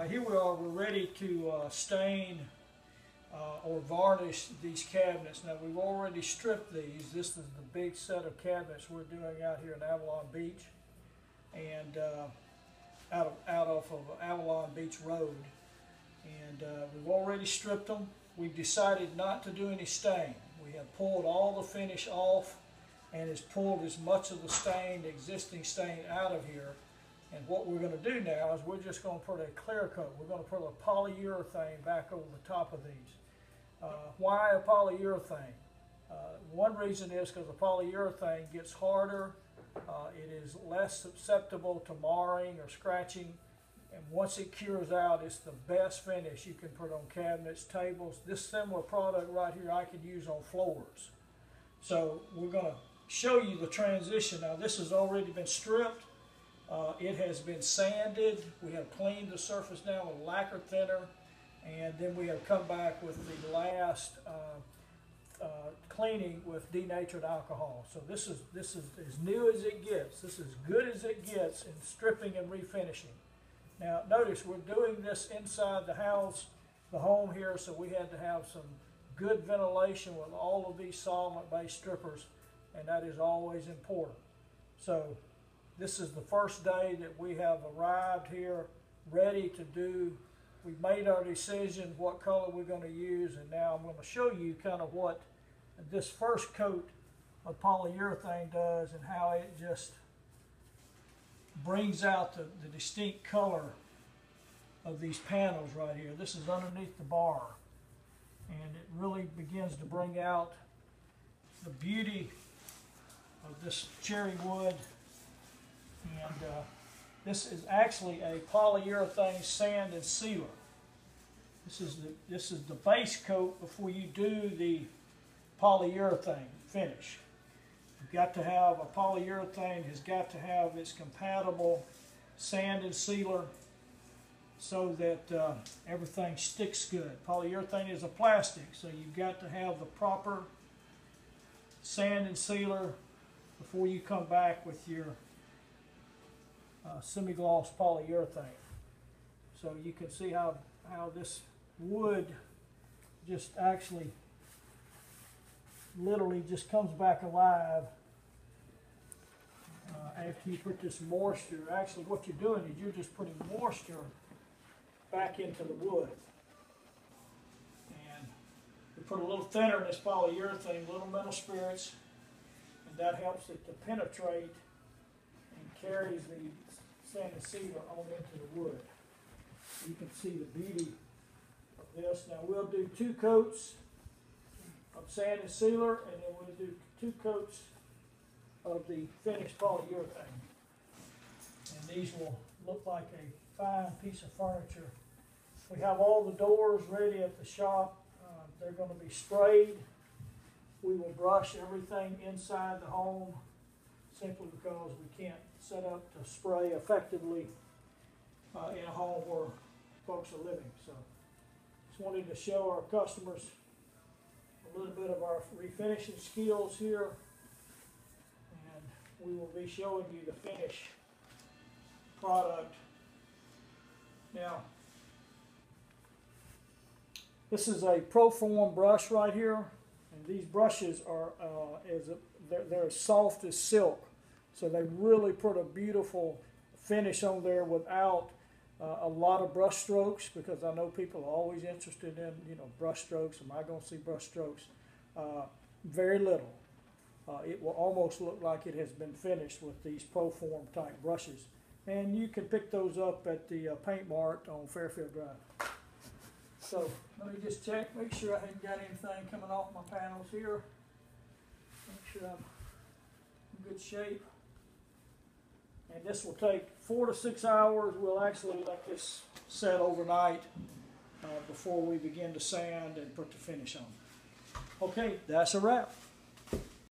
Here we are, we're ready to stain or varnish these cabinets. Now we've already stripped these. This is the big set of cabinets we're doing out here in Avalon Beach and out of Avalon Beach Road. And we've already stripped them. We've decided not to do any stain. We have pulled all the finish off and has pulled as much of the stain, the existing stain, out of here. And what we're going to do now is we're just going to put a clear coat. We're going to put a polyurethane back over the top of these. Why a polyurethane? One reason is because the polyurethane gets harder. It is less susceptible to marring or scratching. And once it cures out, it's the best finish you can put on cabinets, tables. This similar product right here I could use on floors. So we're going to show you the transition. Now this has already been stripped. It has been sanded. We have cleaned the surface down with lacquer thinner, and then we have come back with the last cleaning with denatured alcohol. So this is as new as it gets. This is as good as it gets in stripping and refinishing. Now notice we're doing this inside the house, the home here, so we had to have some good ventilation with all of these solvent-based strippers, and that is always important. So this is the first day that we have arrived here, ready to do. We've made our decision what color we're going to use, and now I'm going to show you kind of what this first coat of polyurethane does and how it just brings out the distinct color of these panels right here. This is underneath the bar, and it really begins to bring out the beauty of this cherry wood. And this is actually a polyurethane sand and sealer. This is the base coat before you do the polyurethane finish. You've got to have a polyurethane has got to have its compatible sand and sealer so that everything sticks good. Polyurethane is a plastic, so you've got to have the proper sand and sealer before you come back with your semi-gloss polyurethane. So you can see how this wood just actually literally just comes back alive after you put this moisture. Actually what you're doing is you're just putting moisture back into the wood. And we put a little thinner in this polyurethane, little metal spirits, and that helps it to penetrate and carries the sand and sealer on into the wood. You can see the beauty of this. Now we'll do 2 coats of sand and sealer, and then we'll do 2 coats of the finished polyurethane. And these will look like a fine piece of furniture. We have all the doors ready at the shop. They're going to be sprayed. We will brush everything inside the home simply because we can't set up to spray effectively in a home where folks are living. So just wanted to show our customers a little bit of our refinishing skills here, and we will be showing you the finished product. Now this is a Proform brush right here, and these brushes are they're as soft as silk. So they really put a beautiful finish on there without a lot of brush strokes, because I know people are always interested in, brush strokes. Am I going to see brush strokes? Very little. It will almost look like it has been finished with these Proform type brushes. And you can pick those up at the Paint Mart on Fairfield Drive. So let me just check, make sure I haven't got anything coming off my panels here. Make sure I'm in good shape. And this will take 4 to 6 hours. We'll actually let this set overnight before we begin to sand and put the finish on. Okay, that's a wrap.